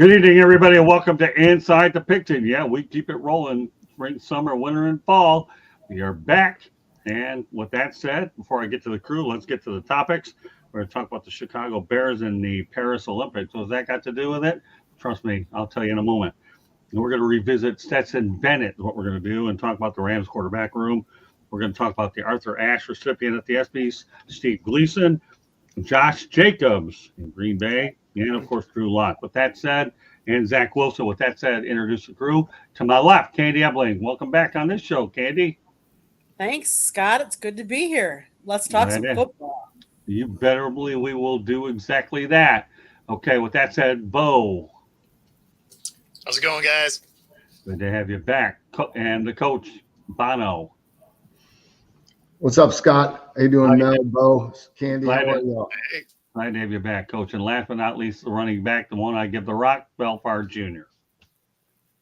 Good evening, everybody, and welcome to Inside the Picton. Yeah, we keep it rolling. Spring, summer, winter, and fall. We are back. And with that said, before I get to the crew, let's get to the topics. We're going to talk about the Chicago Bears and the Paris Olympics. What's that got to do with it? Trust me, I'll tell you in a moment. And we're going to revisit Stetson Bennett, what we're going to do, and talk about the Rams quarterback room. We're going to talk about the Arthur Ashe recipient at the ESPYs, Steve Gleason, Josh Jacobs in Green Bay, and of course Drew Lock. With that said, and Zach Wilson. With that said, introduce the crew. To my left, Candy Ebling. Welcome back on this show, Candy. Thanks, Scott. It's good to be here. Let's talk Right some in. football. You better believe we will do exactly that. Okay, with that said, Bo. How's it going, guys? Good to have you back. And the coach, Bono. What's up, Scott? How you doing, Mel, Bo, Candy? How are you? Glad to have you back, Coach. And last but not least, the running back, the one I give the rock, Belfard Jr.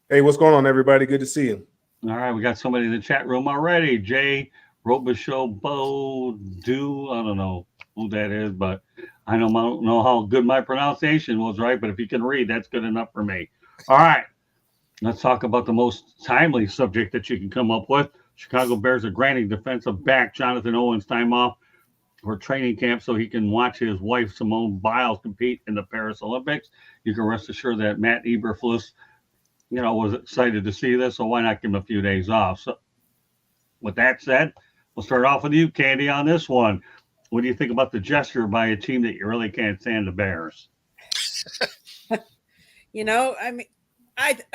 Hey, what's going on, everybody? Good to see you. All right, we got somebody in the chat room already. Jay Robichaud Bo Do. I don't know who that is, but I don't know how good my pronunciation was, right? But if you can read, that's good enough for me. All right, let's talk about the most timely subject that you can come up with. Chicago Bears are granting defensive back Jonathan Owens time off for training camp so he can watch his wife Simone Biles compete in the Paris Olympics. You can rest assured that Matt Eberflus, was excited to see this, so why not give him a few days off? So, with that said, we'll start off with you, Candy, on this one. What do you think about the gesture by a team that you really can't stand, the Bears? I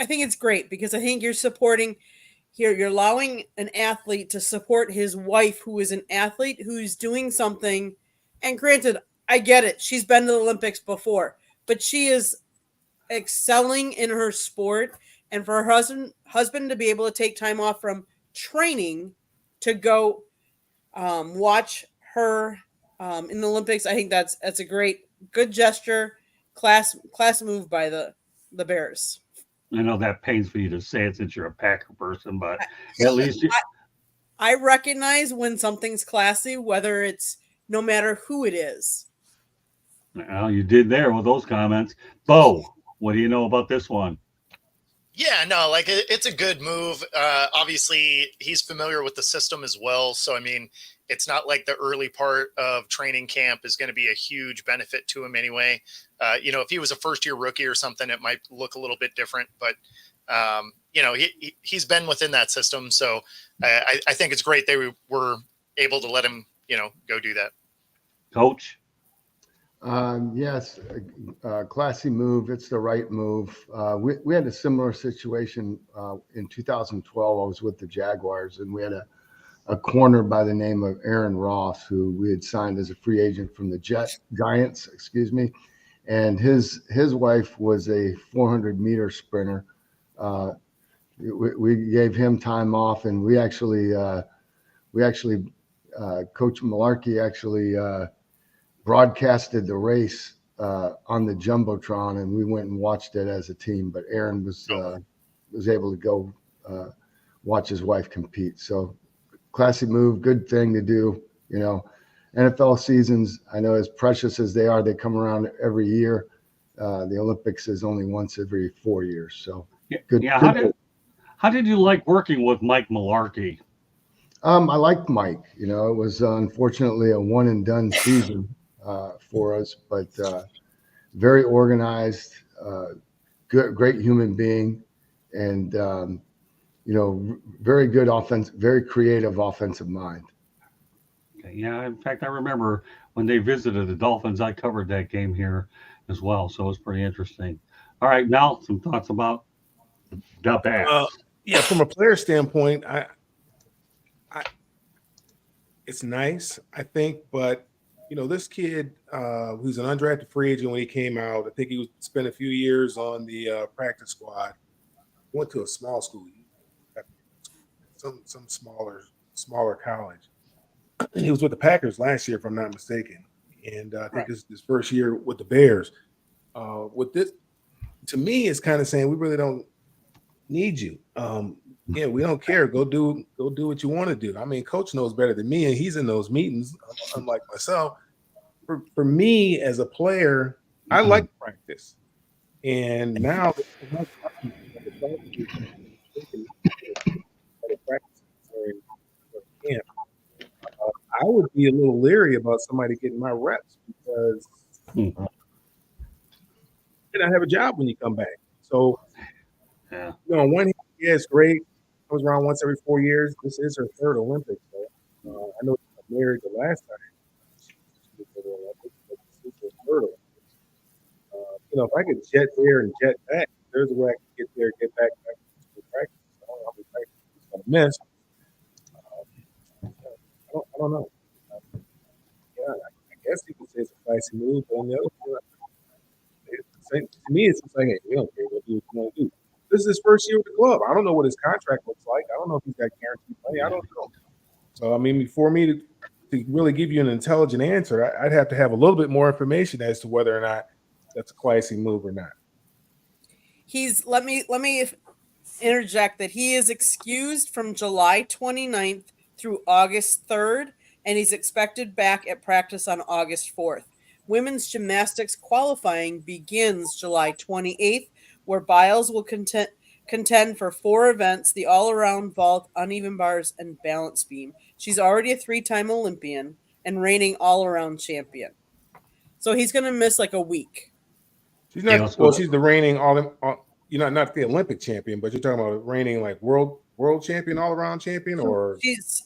think it's great because I think you're supporting here. You're allowing an athlete to support his wife, who is an athlete who's doing something. And granted, I get it. She's been to the Olympics before, but she is excelling in her sport. And for her husband to be able to take time off from training to go watch her in the Olympics, I think that's a good gesture, class move by the Bears. I know that pains for you to say it since you're a Packer person, but at least I recognize when something's classy, whether it's no matter who it is. Well, you did there with those comments. Bo, what do you know about this one? Yeah, no, it's a good move. Obviously, he's familiar with the system as well. So, I mean, it's not like the early part of training camp is going to be a huge benefit to him anyway. If he was a first-year rookie or something, it might look a little bit different. But, he's been within that system. So I think it's great they were able to let him, go do that. Coach? Yes, classy move. It's the right move. We had a similar situation in 2012. I was with the Jaguars, and we had a corner by the name of Aaron Ross, who we had signed as a free agent from the Giants, and his wife was a 400-meter sprinter. We gave him time off, and we actually Coach Malarkey actually broadcasted the race on the Jumbotron, and we went and watched it as a team. But Aaron was able to go watch his wife compete. So classy move, good thing to do. NFL seasons, I know as precious as they are, they come around every year. The Olympics is only once every 4 years. So good. Yeah. How did you like working with Mike Malarkey? I liked Mike. It was unfortunately a one and done season for us, but very organized, great human being, and very good offense, very creative offensive mind. Okay, yeah, in fact, I remember when they visited the Dolphins, I covered that game here as well, so it was pretty interesting. All right, Mel, some thoughts about the Bears. Yeah, from a player standpoint, I it's nice, I think, but this kid, who's an undrafted free agent when he came out, I think he spent a few years on the practice squad. Went to a small school, some smaller college. He was with the Packers last year, if I'm not mistaken, and I think this is his first year with the Bears. With this, to me, it's kind of saying we really don't need you. We don't care. Go do what you want to do. I mean, coach knows better than me, and he's in those meetings, unlike myself. For me as a player, I like practice. And now camp, I would be a little leery about somebody getting my reps because you don't have a job when you come back. So, Yeah. on one hand, yeah, it's great. I was around once every 4 years. This is her third Olympics. So, I know she got married the last time. She was at the Olympics, but this is her third Olympics. If I could jet there and jet back, there's a way I can get there, get back to practice. I don't know how many practices she's going to miss. I don't know. Yeah, I guess you could say it's a spicy move, but on the other hand, to me, it's just like, hey, we don't care what you want to do. This is his first year with the club. I don't know what his contract looks like. I don't know if he's got guaranteed money. I don't know. So, I mean, for me to really give you an intelligent answer, I'd have to have a little bit more information as to whether or not that's a classy move or not. Let me interject that he is excused from July 29th through August 3rd, and he's expected back at practice on August 4th. Women's gymnastics qualifying begins July 28th, where Biles will contend for 4 events: the all-around vault, uneven bars, and balance beam. She's already a 3-time Olympian and reigning all-around champion. So he's going to miss like a week. She's not. She's the reigning not the Olympic champion, but you're talking about reigning like world champion, all around champion, or she's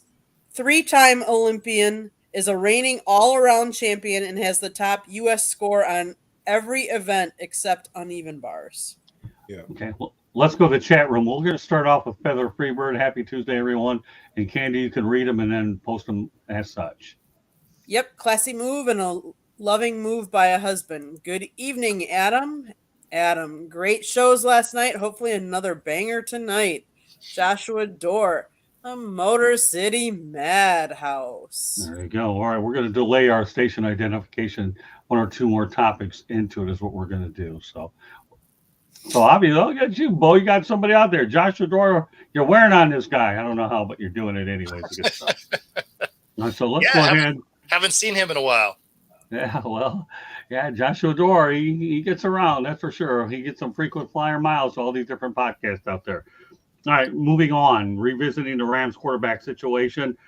3-time Olympian, is a reigning all around champion, and has the top U.S. score on every event except uneven bars. Yeah. Okay. Well, let's go to the chat room. We're going to start off with Feather Freebird. Happy Tuesday, everyone. And Candy, you can read them and then post them as such. Yep, classy move and a loving move by a husband. Good evening, Adam. Adam, great shows last night. Hopefully another banger tonight. Joshua Dorr, a Motor City Madhouse. There you go. All right, we're going to delay our station identification. 1 or 2 more topics into it is what we're going to do. So obviously, look at you, Bo. You got somebody out there. Joshua Dorr, you're wearing on this guy. I don't know how, but you're doing it anyways. Good stuff. All right, so let's go ahead. Haven't seen him in a while. Yeah, well, yeah, Joshua Dorr, he gets around, that's for sure. He gets some frequent flyer miles to all these different podcasts out there. All right, moving on, revisiting the Rams quarterback situation.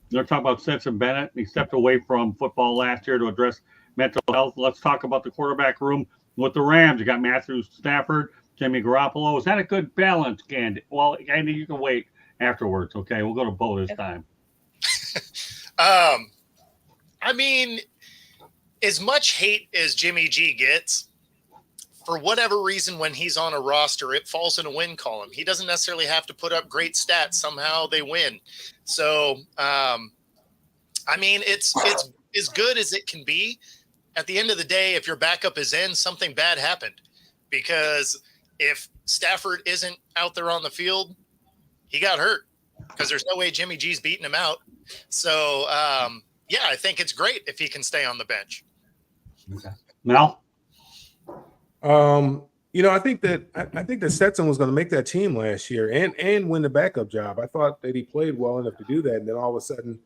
They're talking about Stetson Bennett. He stepped away from football last year to address mental health. Let's talk about the quarterback room with the Rams. You got Matthew Stafford, Jimmy Garoppolo. Is that a good balance, Candy? Well, Candy, you can wait afterwards, okay? We'll go to Bo this time. I mean, as much hate as Jimmy G gets, for whatever reason, when he's on a roster, it falls in a win column. He doesn't necessarily have to put up great stats. Somehow they win. So, I mean, it's as good as it can be. At the end of the day, if your backup is in, something bad happened. Because if Stafford isn't out there on the field, he got hurt. Because there's no way Jimmy G's beating him out. So, yeah, I think it's great if he can stay on the bench. Okay. Mel? I think that Stetson was going to make that team last year and win the backup job. I thought that he played well enough to do that, and then all of a sudden,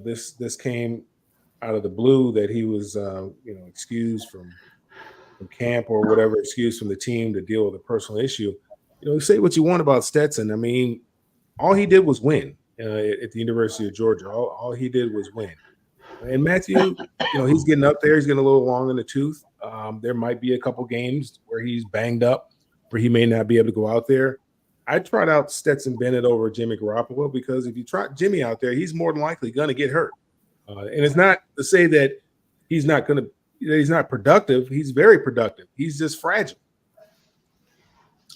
this came out of the blue that he was excused from camp or whatever, excused from the team to deal with a personal issue. Say what you want about Stetson. I mean, all he did was win at the University of Georgia. All he did was win. And Matthew, he's getting up there. He's getting a little long in the tooth. There might be a couple games where he's banged up, where he may not be able to go out there. I tried out Stetson Bennett over Jimmy Garoppolo because if you try Jimmy out there, he's more than likely going to get hurt. And it's not to say that he's not productive. He's very productive. He's just fragile.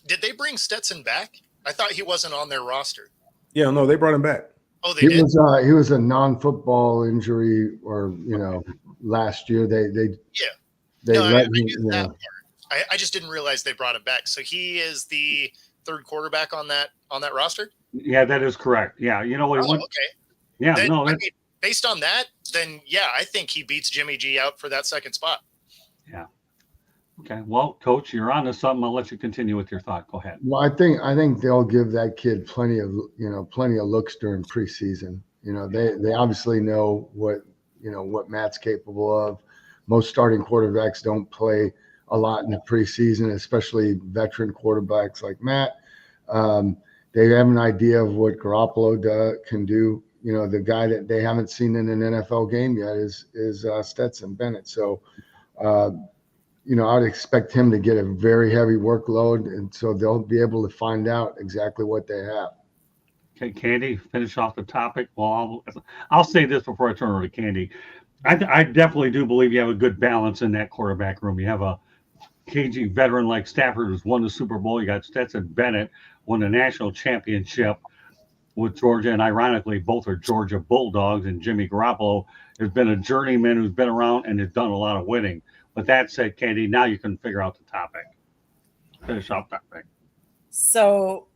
Did they bring Stetson back? I thought he wasn't on their roster. Yeah, no, they brought him back. Oh, they did? He was a non-football injury, or last year they let him. I just didn't realize they brought him back. So he is the third quarterback on that roster. Yeah, that is correct. Yeah, you know what? Okay. Yeah, then, based on that, then yeah, I think he beats Jimmy G out for that second spot. Yeah. Okay. Well, Coach, you're on to something. I'll let you continue with your thought. Go ahead. Well, I think they'll give that kid plenty of looks during preseason. They obviously know what Matt's capable of. Most starting quarterbacks don't play a lot in the preseason, especially veteran quarterbacks like Matt. They have an idea of what Garoppolo can do. You know, the guy that they haven't seen in an NFL game yet is Stetson Bennett. So, you know, I'd expect him to get a very heavy workload, and so they'll be able to find out exactly what they have. Okay, Candy, finish off the topic. Well, I'll say this before I turn over to Candy. I definitely do believe you have a good balance in that quarterback room. You have a KG veteran like Stafford, who's won the Super Bowl. You got Stetson Bennett, won the national championship with Georgia, and ironically, both are Georgia Bulldogs. And Jimmy Garoppolo has been a journeyman who's been around and has done a lot of winning. With that said, Candy, now you can figure out the topic. Finish off that thing. So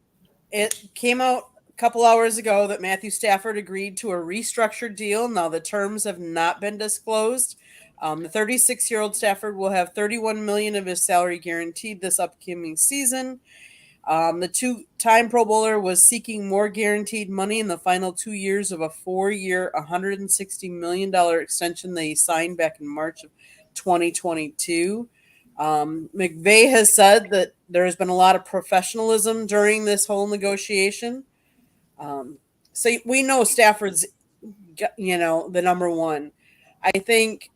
it came out a couple hours ago that Matthew Stafford agreed to a restructured deal. Now the terms have not been disclosed. The 36-year-old Stafford will have $31 million of his salary guaranteed this upcoming season. The two-time Pro Bowler was seeking more guaranteed money in the final 2 years of a 4-year, $160 million extension they signed back in March of 2022. McVay has said that there has been a lot of professionalism during this whole negotiation. So we know Stafford's, the number one. I think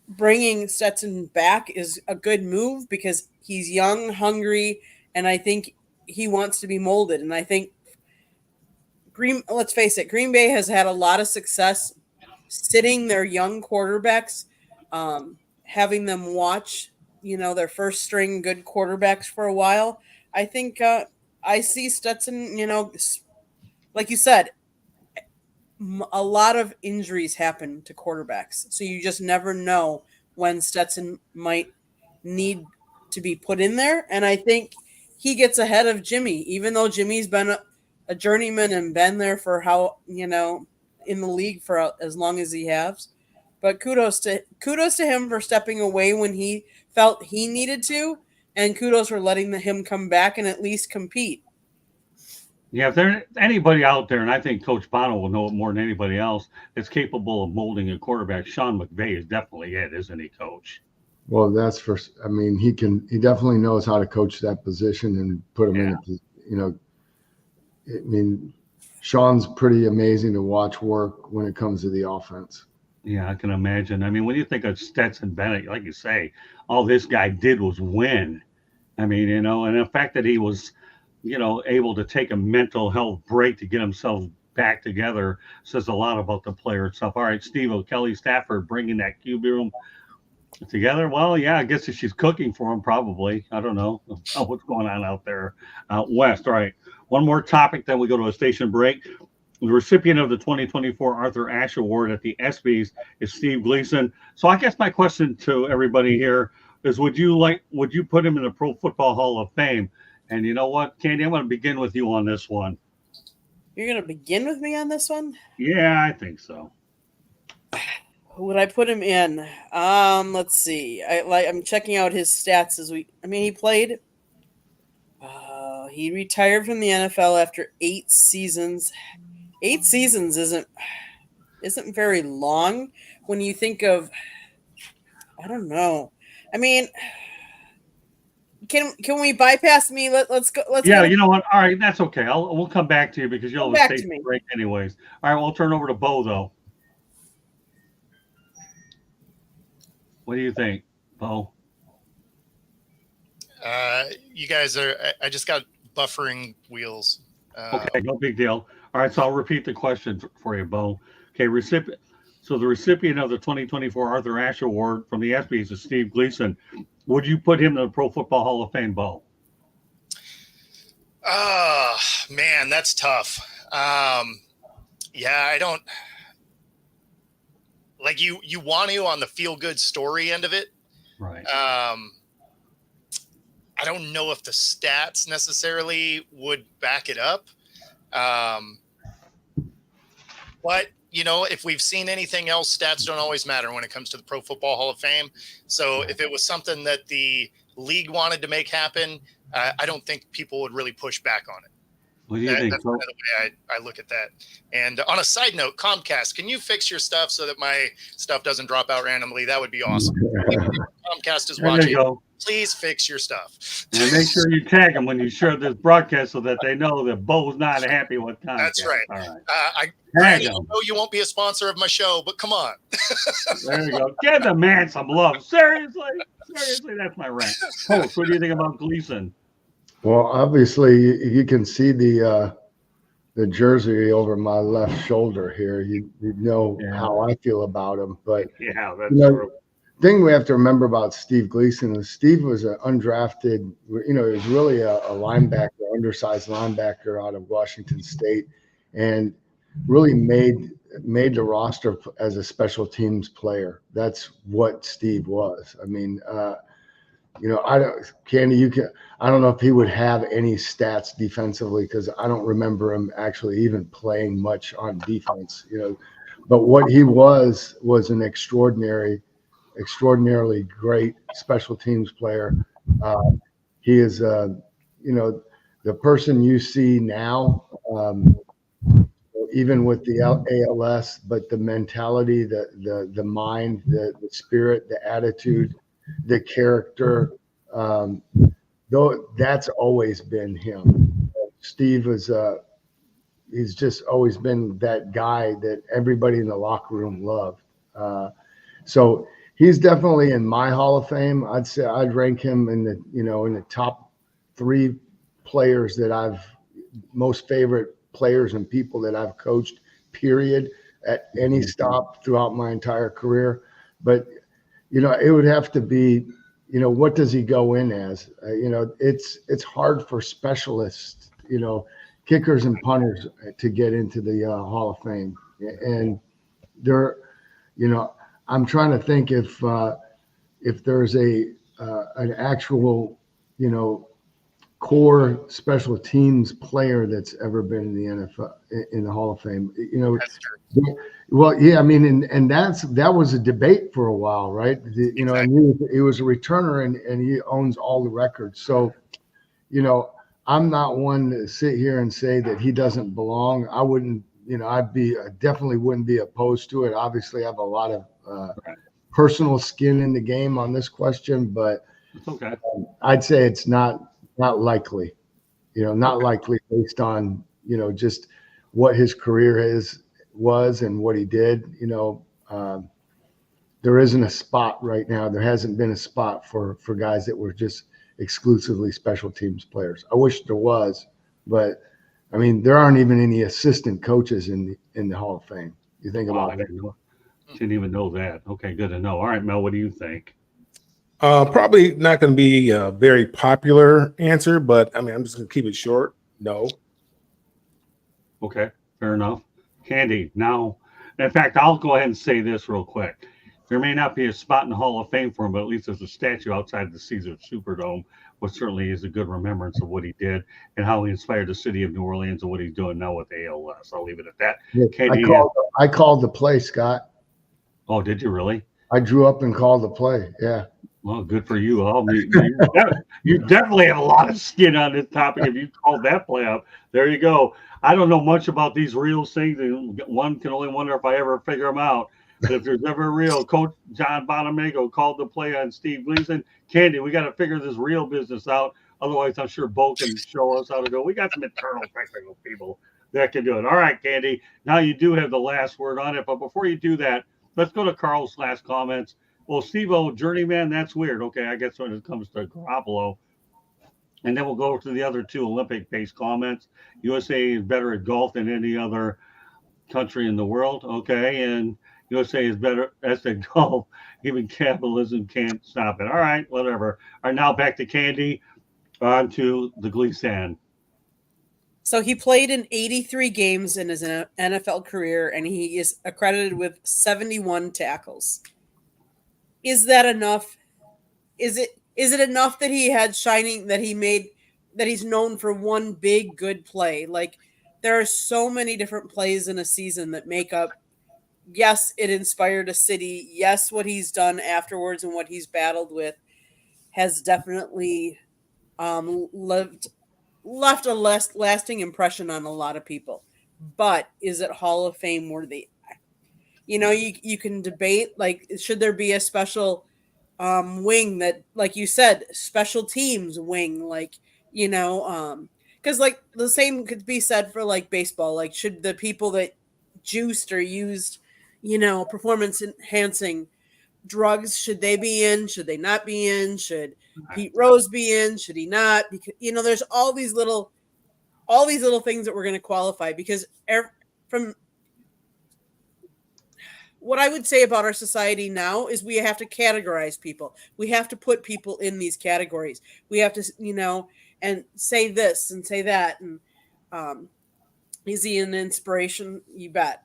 bringing Stetson back is a good move because he's young, hungry, and I think he wants to be molded. And I think let's face it, Green Bay has had a lot of success sitting their young quarterbacks, having them watch, their first string good quarterbacks for a while. I think I see Stetson, like you said, a lot of injuries happen to quarterbacks. So you just never know when Stetson might need to be put in there. And I think he gets ahead of Jimmy, even though Jimmy's been a journeyman and been there for in the league for as long as he has. But kudos to him for stepping away when he felt he needed to, and kudos for letting him come back and at least compete. Yeah, if there's anybody out there, and I think Coach Bono will know it more than anybody else, that's capable of molding a quarterback, Sean McVay is definitely it, isn't he, Coach? Well, he definitely knows how to coach that position and put him in Sean's pretty amazing to watch work when it comes to the offense. Yeah, I can imagine. I mean, when you think of Stetson Bennett, like you say, all this guy did was win. I mean, and the fact that he was, able to take a mental health break to get himself back together says a lot about the player itself. All right, Steve O'Kelly Stafford bringing that QB room together. Well, yeah, I guess if she's cooking for him, probably. I don't know what's going on out there out west. All right, one more topic, then we go to a station break. The recipient of the 2024 Arthur Ashe Award at the ESPYs is Steve Gleason. So I guess my question to everybody here is, would you put him in the Pro Football Hall of Fame? And you know what, Candy, I'm going to begin with you on this one. You're going to begin with me on this one? Yeah, I think so. Who would I put him in? Let's see. I'm checking out his stats he played. He retired from the NFL after 8 seasons. 8 seasons isn't very long when you think of. I don't know. I mean, can we bypass me? Let's go. Yeah, you know what? All right, that's okay. We'll come back to you because you'll have a station break anyways. All right, we'll turn over to Bo though. What do you think, Bo? You guys I just got buffering wheels. Okay, no big deal. All right, so I'll repeat the question for you, Bo. Okay, So the recipient of the 2024 Arthur Ashe Award from the ESPYs is Steve Gleason. Would you put him in the Pro Football Hall of Fame, Bo? Man, that's tough. I don't like you want to on the feel good story end of it. Right. I don't know if the stats necessarily would back it up. But if we've seen anything else, stats don't always matter when it comes to the Pro Football Hall of Fame. So if it was something that the league wanted to make happen, I don't think people would really push back on it. What do you think? That's kind of the way I look at that. And on a side note, Comcast, can you fix your stuff so that my stuff doesn't drop out randomly? That would be awesome. Comcast is watching. Please fix your stuff. And make sure you tag them when you share this broadcast so that they know that Bo's not happy with Comcast. That's right. All right. I Tag know them. you won't be a sponsor of my show, but come on. There you go. Give the man some love. Seriously, that's my rant. Coach, what do you think about Gleason? Well, obviously, you can see the jersey over my left shoulder here. You know how I feel about him. But yeah, that's true. Thing we have to remember about Steve Gleason is Steve was an undrafted, he was really a linebacker, undersized linebacker out of Washington State, and really made the roster as a special teams player. That's what Steve was. I mean, I don't know if he would have any stats defensively because I don't remember him actually even playing much on defense, but what he was an extraordinarily great special teams player. He is, the person you see now, even with the ALS, but the mentality, the mind, the spirit, the attitude, the character, though that's always been him. Steve is, he's just always been that guy that everybody in the locker room loved. So he's definitely in my Hall of Fame. I'd say I'd rank him in the top 3 players that most favorite players and people that I've coached, period, at any stop throughout my entire career. But, it would have to be, what does he go in as? It's hard for specialists, kickers and punters to get into the Hall of Fame. And they're, I'm trying to think if there's an actual, core special teams player that's ever been in the NFL in the Hall of Fame. That's true. Well, yeah, I mean, and that was a debate for a while, right? And he was a returner and he owns all the records. So, I'm not one to sit here and say that he doesn't belong. I wouldn't, I definitely wouldn't be opposed to it. Obviously, I have a lot of personal skin in the game on this question, but it's okay. I'd say it's not likely, not likely based on, just what his career was and what he did. There isn't a spot right now. There hasn't been a spot for guys that were just exclusively special teams players. I wish there was, but I mean, there aren't even any assistant coaches in the Hall of Fame. You think about that. Didn't even know that. Okay, good to know. All right, Mel, what do you think? Probably not going to be a very popular answer, but I mean, I'm just going to keep it short. No. Okay, fair enough. Candy, now, in fact, I'll go ahead and say this real quick. There may not be a spot in the Hall of Fame for him, but at least there's a statue outside the Caesars Superdome, which certainly is a good remembrance of what he did and how he inspired the city of New Orleans and what he's doing now with ALS. I'll leave it at that. Yeah, Candy, I called the play, Scott. Oh, did you really? I drew up and called the play. Yeah. Well, good for you. You definitely have a lot of skin on this topic if you called that play up. There you go. I don't know much about these reels things. And one can only wonder if I ever figure them out. But if there's ever a reel, Coach John Bonamago called the play on Steve Gleason. Candy, we got to figure this real business out. Otherwise, I'm sure Bo can show us how to go. We got some internal technical people that can do it. All right, Candy. Now you do have the last word on it. But before you do that, let's go to Carl's last comments. Well, Steve-O, journeyman, that's weird. Okay, I guess when it comes to Garoppolo. And then we'll go to the other 2 Olympic-based comments. USA is better at golf than any other country in the world. Okay, and USA is better at golf. Even capitalism can't stop it. All right, whatever. All right, now back to Candy. On to the Gleason. So he played in 83 games in his NFL career, and he is accredited with 71 tackles. Is that enough? Is it enough that he had shining, that he's known for one big good play? Like, there are so many different plays in a season that make up, yes, it inspired a city. Yes, what he's done afterwards and what he's battled with has definitely left a lasting impression on a lot of people. But is it Hall of Fame worthy? You can debate, like, should there be a special wing that, like you said, special teams wing, like, because like the same could be said for like baseball. Like, should the people that juiced or used, performance enhancing drugs, should they be in? Should they not be in? Should Pete Rose be in? Should he not? Because there's all these little things that we're going to qualify, because from what I would say about our society now is we have to categorize people. We have to put people in these categories. We have to, and say this and say that. And is he an inspiration? You bet.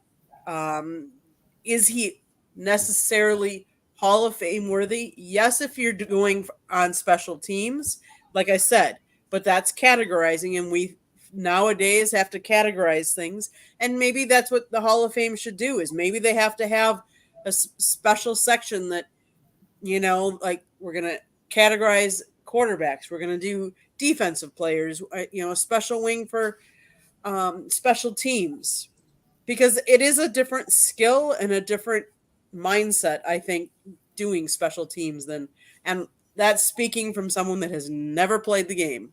Is he necessarily Hall of Fame worthy? Yes, if you're going on special teams, like I said, but that's categorizing, and we nowadays have to categorize things. And maybe that's what the Hall of Fame should do, is maybe they have to have a special section that, like, we're going to categorize quarterbacks. We're going to do defensive players, a special wing for special teams, because it is a different skill and a different mindset, I think, doing special teams and that's speaking from someone that has never played the game.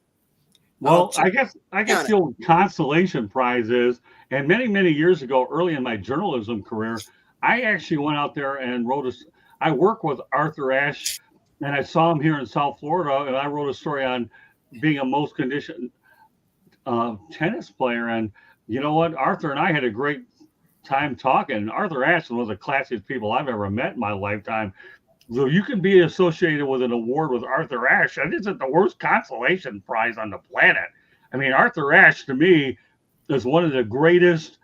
Well, I guess the old consolation prize is, and many years ago, early in my journalism career, I actually went out there and I work with Arthur Ashe, and I saw him here in South Florida, and I wrote a story on being a most conditioned tennis player. And you know what? Arthur and I had a great time talking. Arthur Ashe was one of the classiest people I've ever met in my lifetime. So you can be associated with an award with Arthur Ashe. That isn't the worst consolation prize on the planet. I mean, Arthur Ashe, to me, is one of the greatest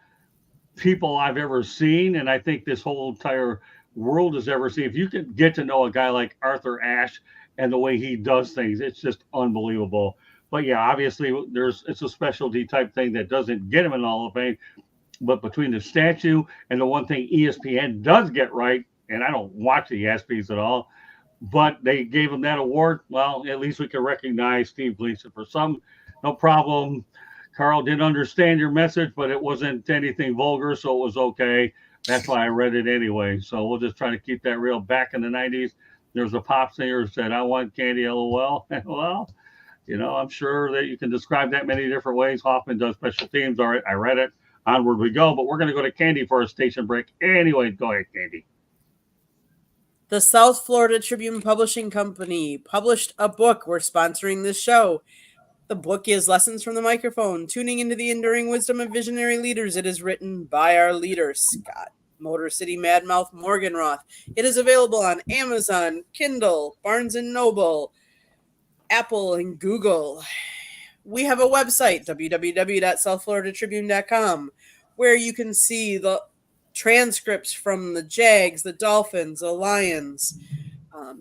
people I've ever seen, and I think this whole entire world has ever seen. If you can get to know a guy like Arthur Ashe and the way he does things, it's just unbelievable. But yeah, obviously, it's a specialty type thing that doesn't get him in the Hall of Fame. But between the statue and the one thing ESPN does get right, and I don't watch the ESPYs at all, but they gave him that award. Well, at least we can recognize Steve Gleason for some. No problem. Carl didn't understand your message, but it wasn't anything vulgar, so it was okay. That's why I read it anyway. So we'll just try to keep that real. Back in the 90s, there was a pop singer who said, "I want candy, LOL." Well, I'm sure that you can describe that many different ways. Hoffman does special teams. All right, I read it. Onward we go. But we're going to go to Candy for a station break. Anyway, go ahead, Candy. The South Florida Tribune Publishing Company published a book. We're sponsoring this show. The book is Lessons from the Microphone, Tuning into the Enduring Wisdom of Visionary Leaders. It is written by our leader, Scott Motor City Madmouth Morganroth. It is available on Amazon, Kindle, Barnes & Noble, Apple, and Google. We have a website, www.southfloridatribune.com, where you can see the transcripts from the Jags, the Dolphins, the Lions.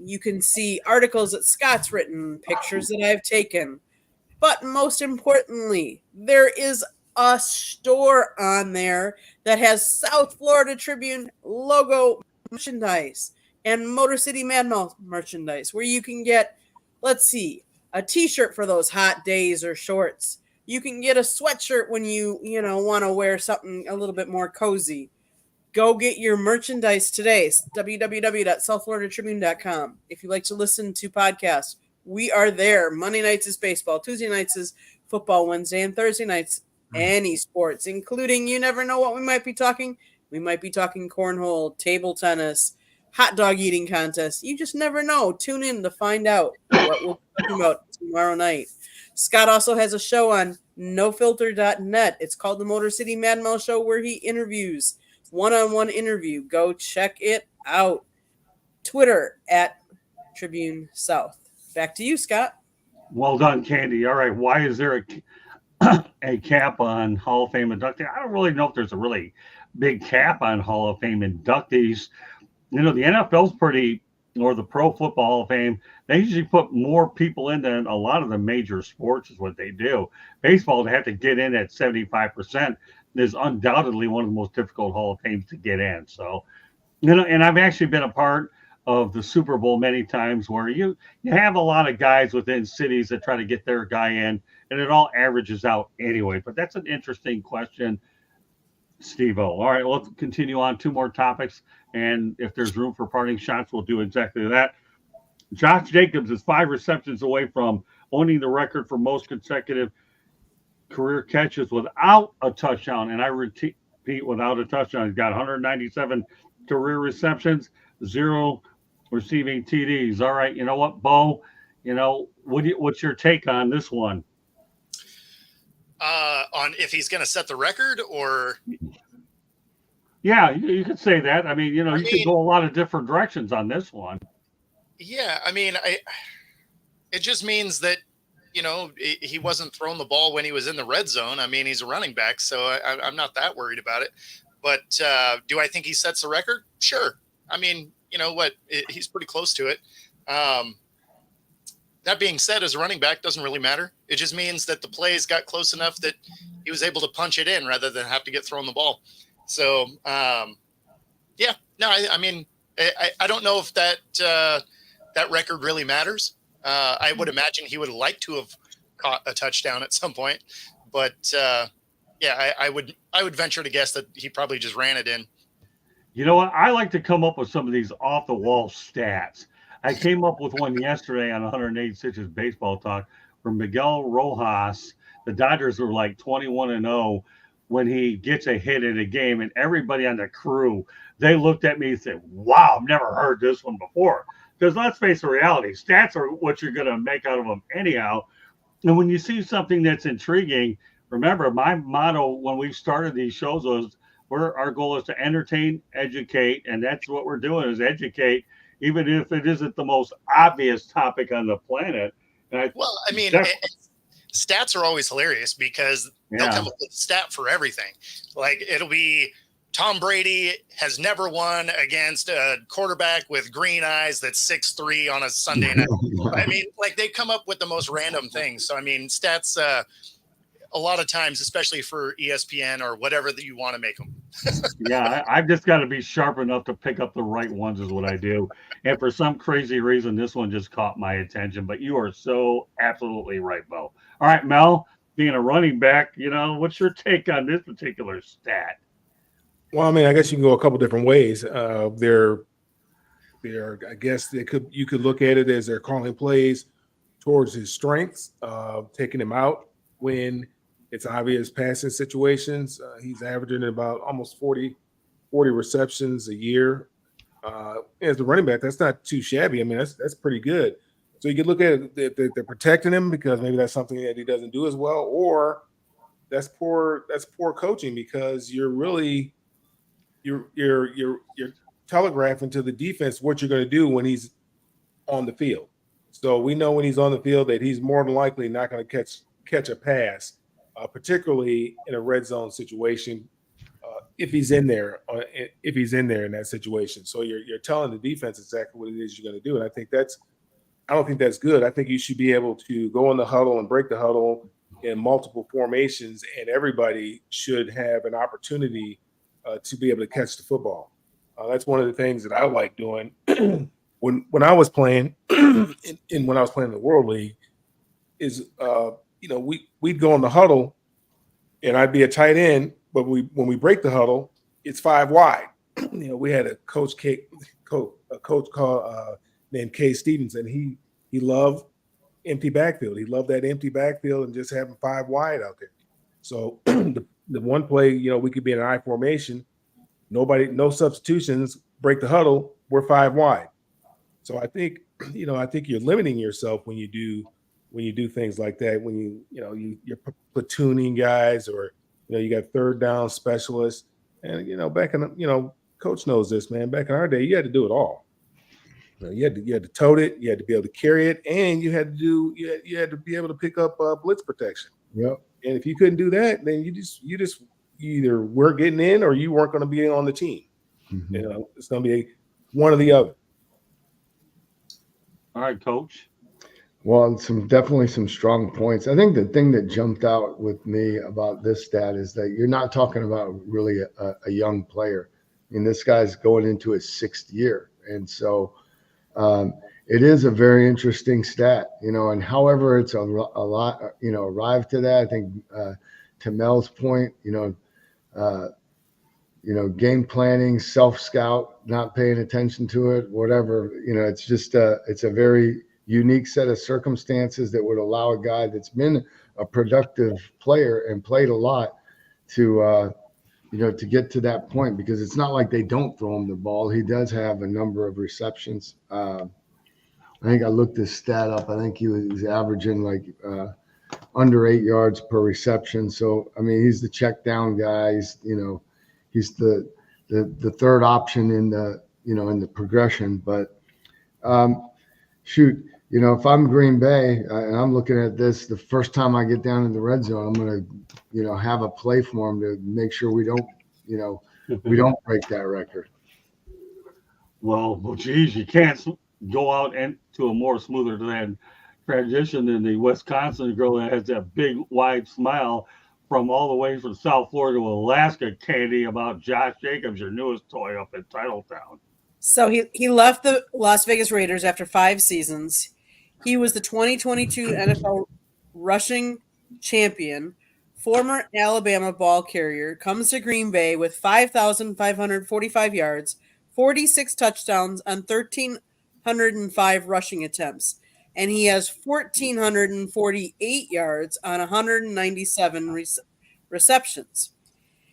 You can see articles that Scott's written, pictures that I've taken. But most importantly, there is a store on there that has South Florida Tribune logo merchandise and Motor City Madmouth merchandise, where you can get, a t-shirt for those hot days or shorts. You can get a sweatshirt when you want to wear something a little bit more cozy. Go get your merchandise today. www.southfloridatribune.com. If you like to listen to podcasts, we are there. Monday nights is baseball. Tuesday nights is football. Wednesday and Thursday nights, any sports, including, you never know what we might be talking. We might be talking cornhole, table tennis, hot dog eating contest. You just never know. Tune in to find out what we'll be talking about tomorrow night. Scott also has a show on nofilter.net. It's called the Motor City Madmouth Show, where he interviews, one-on-one interview. Go check it out. Twitter at Tribune South. Back to you, Scott. Well done, Candy. All right. Why is there a cap on Hall of Fame inductees? I don't really know if there's a really big cap on Hall of Fame inductees. The NFL's or the Pro Football Hall of Fame, they usually put more people in than a lot of the major sports is what they do. Baseball, to have to get in at 75% is undoubtedly one of the most difficult Hall of Fames to get in. So, and I've actually been a part of the Super Bowl many times where you have a lot of guys within cities that try to get their guy in, and it all averages out anyway. But that's an interesting question, Steve-O. All right, let's continue on. Two more topics, and if there's room for parting shots, we'll do exactly that. Josh Jacobs is 5 receptions away from owning the record for most consecutive career catches without a touchdown. And I repeat, without a touchdown. He's got 197 career receptions, 0 receiving TDs. All right, you know what, Bo? What's your take on this one? On if he's going to set the record or. Yeah, you could say that. I mean, you could go a lot of different directions on this one. Yeah, I mean, it just means that, he wasn't throwing the ball when he was in the red zone. I mean, he's a running back, so I'm not that worried about it. But do I think he sets the record? Sure. I mean, you know what? He's pretty close to it. That being said, as a running back, doesn't really matter. It just means that the plays got close enough that he was able to punch it in rather than have to get thrown the ball. So, I mean, I don't know if that record really matters. I would imagine he would like to have caught a touchdown at some point, but I would venture to guess that he probably just ran it in. You know what? I like to come up with some of these off the wall stats. I came up with one yesterday on 186's Baseball Talk from Miguel Rojas. The Dodgers were like 21-0 when he gets a hit in a game, and everybody on the crew, they looked at me and said, "Wow, I've never heard this one before." Because let's face the reality, stats are what you're going to make out of them anyhow. And when you see something that's intriguing, remember, my motto when we started these shows was our goal is to entertain, educate, and that's what we're doing is educate, even if it isn't the most obvious topic on the planet. Stats are always hilarious because they'll come up with a stat for everything. Like it'll be Tom Brady has never won against a quarterback with green eyes that's 6'3" on a Sunday night. I mean, like they come up with the most random things. So, I mean, stats a lot of times, especially for ESPN or whatever that you want to make them. I've just got to be sharp enough to pick up the right ones is what I do. And for some crazy reason, this one just caught my attention. But you are so absolutely right, Bo. All right, Mel, being a running back, what's your take on this particular stat? Well, I mean, I guess you can go a couple different ways. I guess you could look at it as they're calling plays towards his strengths, taking him out when it's obvious passing situations. He's averaging about almost 40 receptions a year. As a running back, that's not too shabby. I mean, that's pretty good. So you could look at it, they're protecting him because maybe that's something that he doesn't do as well, or that's poor coaching because you're telegraphing to the defense what you're going to do when he's on the field. So we know when he's on the field that he's more than likely not going to catch a pass, particularly in a red zone situation. If he's in there in that situation. So you're telling the defense exactly what it is you're going to do. And I don't think that's good. I think you should be able to go in the huddle and break the huddle in multiple formations, and everybody should have an opportunity to be able to catch the football. That's one of the things that I like doing when I was playing when I was playing in the World League is, we'd go in the huddle and I'd be a tight end, but when we break the huddle, it's 5 wide. We had a coach called named Kay Stevenson. He loved empty backfield. He loved that empty backfield and just having 5 wide out there. So the one play, we could be in an I formation, no substitutions, break the huddle, we're 5 wide. So I think you're limiting yourself when you do things like that, when you're platooning guys, or you got third down specialists. And back in coach knows this, man. Back in our day, you had to do it all. You had to tote it, you had to be able to carry it, and you had to be able to pick up blitz protection. Yep. And if you couldn't do that, then you just either weren't getting in or you weren't going to be on the team. Mm-hmm. It's going to be one or the other. All right, Coach. Well, definitely some strong points. I think the thing that jumped out with me about this stat is that you're not talking about really a young player. I mean, this guy's going into his 6th year. And so it is a very interesting stat, and however it's a lot, arrived to that, I think to Mel's point, game planning, self-scout, not paying attention to it, whatever. It's just it's a very unique set of circumstances that would allow a guy that's been a productive player and played a lot to to get to that point, because it's not like they don't throw him the ball. He does have a number of receptions. I think I looked this stat up. I think he was averaging like under 8 yards per reception. So, I mean, he's the check down guy. He's the third option in the progression. But shoot, if I'm Green Bay and I'm looking at this, the first time I get down in the red zone, I'm going to, have a play for him to make sure we don't break that record. Well, geez, you can't go out into a more smoother than transition than the Wisconsin girl that has that big wide smile from all the way from South Florida to Alaska, Candy, about Josh Jacobs, your newest toy up in Titletown. So he left the Las Vegas Raiders after 5 seasons. He was the 2022 NFL rushing champion, former Alabama ball carrier, comes to Green Bay with 5,545 yards, 46 touchdowns on 1,305 rushing attempts, and he has 1,448 yards on 197 receptions.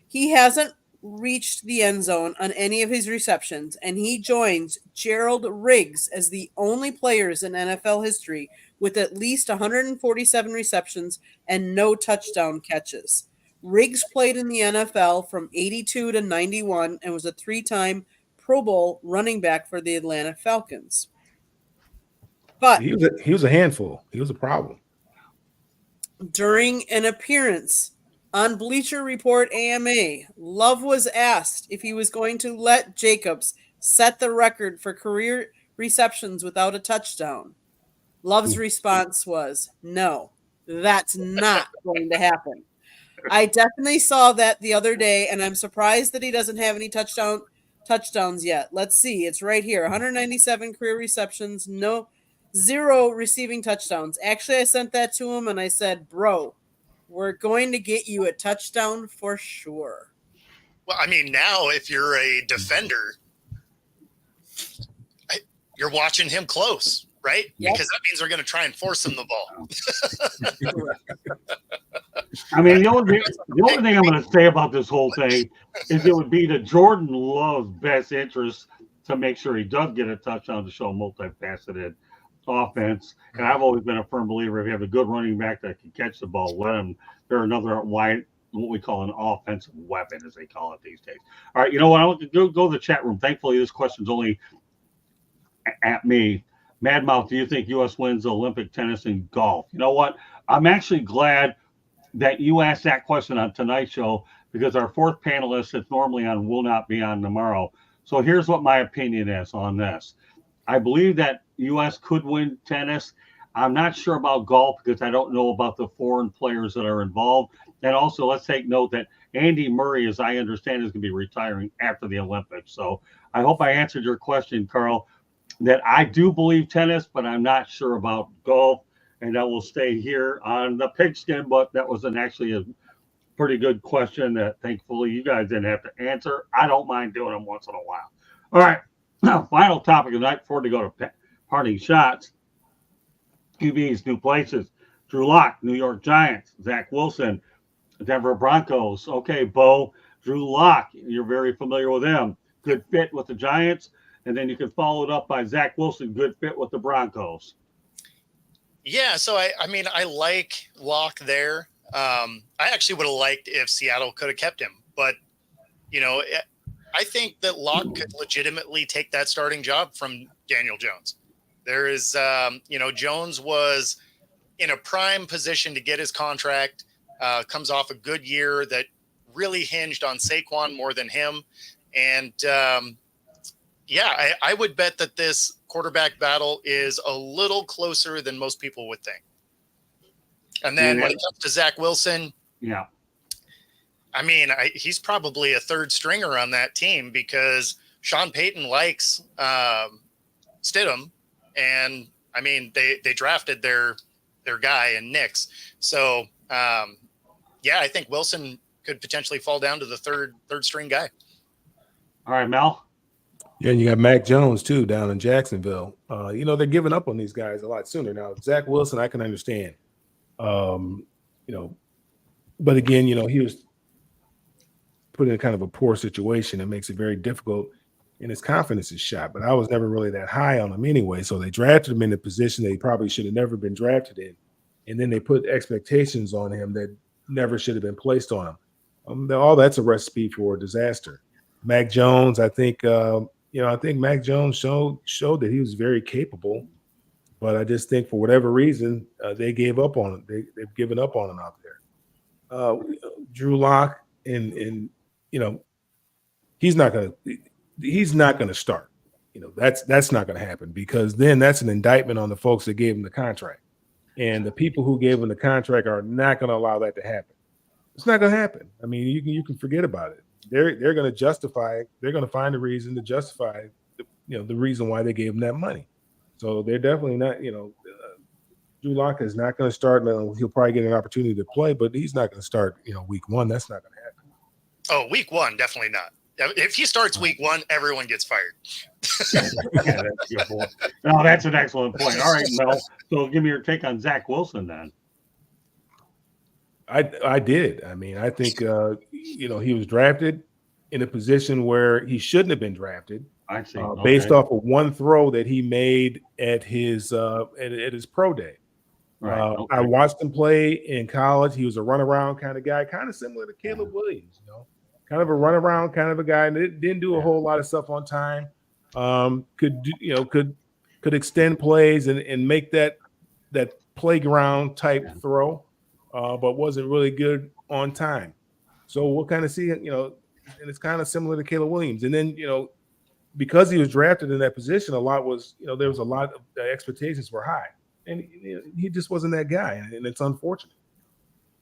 He hasn't reached the end zone on any of his receptions, and he joins Gerald Riggs as the only players in NFL history with at least 147 receptions and no touchdown catches. Riggs played in the NFL from 82 to 91 and was a 3-time Pro Bowl running back for the Atlanta Falcons. But he was a handful. He was a problem. During an appearance on Bleacher Report AMA, Love was asked if he was going to let Jacobs set the record for career receptions without a touchdown. Love's response was, "No, that's not going to happen. I definitely saw that the other day, and I'm surprised that he doesn't have any touchdowns yet. Let's see. It's right here. 197 career receptions, 0 receiving touchdowns. Actually, I sent that to him, and I said, bro, we're going to get you a touchdown for sure." Well, I mean, now if you're a defender, you're watching him close, right? Yep. Because that means they're going to try and force him the ball. I mean, the only thing I'm going to say about this whole thing is it would be to Jordan Love's best interest to make sure he does get a touchdown to show a multifaceted offense. And I've always been a firm believer if you have a good running back that can catch the ball, let him. They're another what we call an offensive weapon, as they call it these days. All right, you know what? I want to go to the chat room. Thankfully, this question's only at me. Madmouth, do you think U.S. wins Olympic tennis and golf? You know what? I'm actually glad that you asked that question on tonight's show, because our fourth panelist that's normally on will not be on tomorrow. So here's what my opinion is on this. I believe that U.S. could win tennis. I'm not sure about golf because I don't know about the foreign players that are involved. And also, let's take note that Andy Murray, as I understand, is going to be retiring after the Olympics. So I hope I answered your question, Carl, that I do believe tennis, but I'm not sure about golf. And that will stay here on the pigskin. But that was actually a pretty good question that thankfully you guys didn't have to answer. I don't mind doing them once in a while. All right. Now, final topic of the night before we go to parting shots. QBs, new places. Drew Lock, New York Giants. Zach Wilson, Denver Broncos. Okay, Bo, Drew Lock, you're very familiar with him. Good fit with the Giants. And then you can follow it up by Zach Wilson, good fit with the Broncos. Yeah, so I mean, I like Locke there. I actually would have liked if Seattle could have kept him. But, I think that Locke could legitimately take that starting job from Daniel Jones. There is, Jones was in a prime position to get his contract, comes off a good year that really hinged on Saquon more than him. And, I would bet that this quarterback battle is a little closer than most people would think. And then when it comes to Zach Wilson, yeah, I mean, he's probably a third stringer on that team because Sean Payton likes Stidham, and I mean they drafted their guy in Nix. So I think Wilson could potentially fall down to the third string guy. All right, Mel. Yeah, and you got Mac Jones too down in Jacksonville. They're giving up on these guys a lot sooner now. Zach Wilson, I can understand. Um, you know, but again, he was put in kind of a poor situation. It makes it very difficult, and his confidence is shot. But I was never really that high on him anyway. So they drafted him in a position that he probably should have never been drafted in, and then they put expectations on him that never should have been placed on him. All that's a recipe for disaster. Mac Jones, I think. I think Mac Jones showed that he was very capable, but I just think for whatever reason they gave up on him. They've given up on him out there. Drew Lock and he's not gonna start. That's not gonna happen, because then that's an indictment on the folks that gave him the contract, and the people who gave him the contract are not gonna allow that to happen. It's not gonna happen. I mean, you can forget about it. They're going to justify. They're going to find a reason to justify the reason why they gave him that money. So they're definitely not. Drew Lock is not going to start. Now, he'll probably get an opportunity to play, but he's not going to start. Week 1. That's not going to happen. Oh, week 1, definitely not. If he starts week 1, everyone gets fired. Yeah, that's your point. No, that's an excellent point. All right, Mel. So give me your take on Zach Wilson then. I did. I mean, I think he was drafted in a position where he shouldn't have been drafted. I see. Based off of one throw that he made at his pro day. Right. Okay. I watched him play in college. He was a runaround kind of guy, kind of similar to Caleb Williams. Kind of a runaround kind of a guy. And didn't do a whole lot of stuff on time. Could extend plays and make that playground type throw. But wasn't really good on time. So we'll kind of see, and it's kind of similar to Caleb Williams. And then, because he was drafted in that position, there was a lot of the expectations were high, and he just wasn't that guy, and it's unfortunate.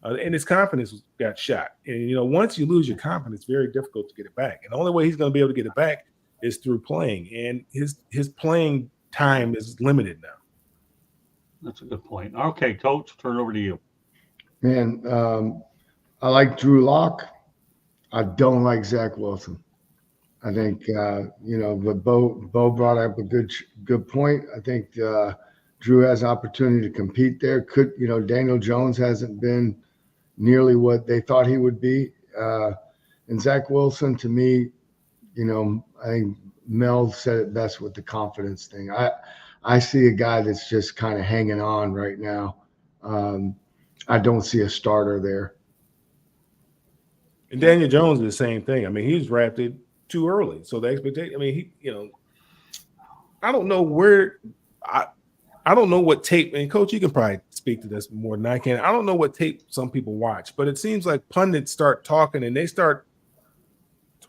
And his confidence got shot. And once you lose your confidence, it's very difficult to get it back. And the only way he's going to be able to get it back is through playing, and his playing time is limited now. That's a good point. Okay, Coach, turn it over to you. Man, I like Drew Lock. I don't like Zach Wilson. I think but Bo brought up a good point. I think Drew has an opportunity to compete there. Daniel Jones hasn't been nearly what they thought he would be, and Zach Wilson, to me, I think Mel said it best with the confidence thing. I see a guy that's just kind of hanging on right now. I don't see a starter there. And Daniel Jones is the same thing. I mean, he was drafted too early. So the expectation, I mean, I don't know I don't know what tape, and Coach, you can probably speak to this more than I can. I don't know what tape some people watch, but it seems like pundits start talking and they start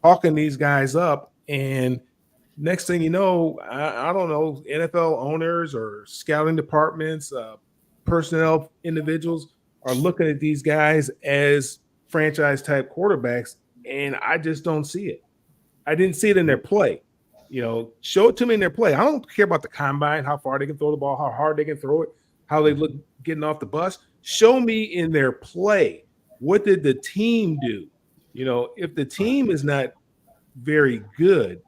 talking these guys up. And next thing you know, I don't know, NFL owners or scouting departments, personnel individuals are looking at these guys as franchise type quarterbacks, and I just don't see it. I didn't see it in their play. Show it to me in their play. I don't care about the combine, how far they can throw the ball, how hard they can throw it, how they look getting off the bus. Show me in their play. What did the team do? If the team is not very good,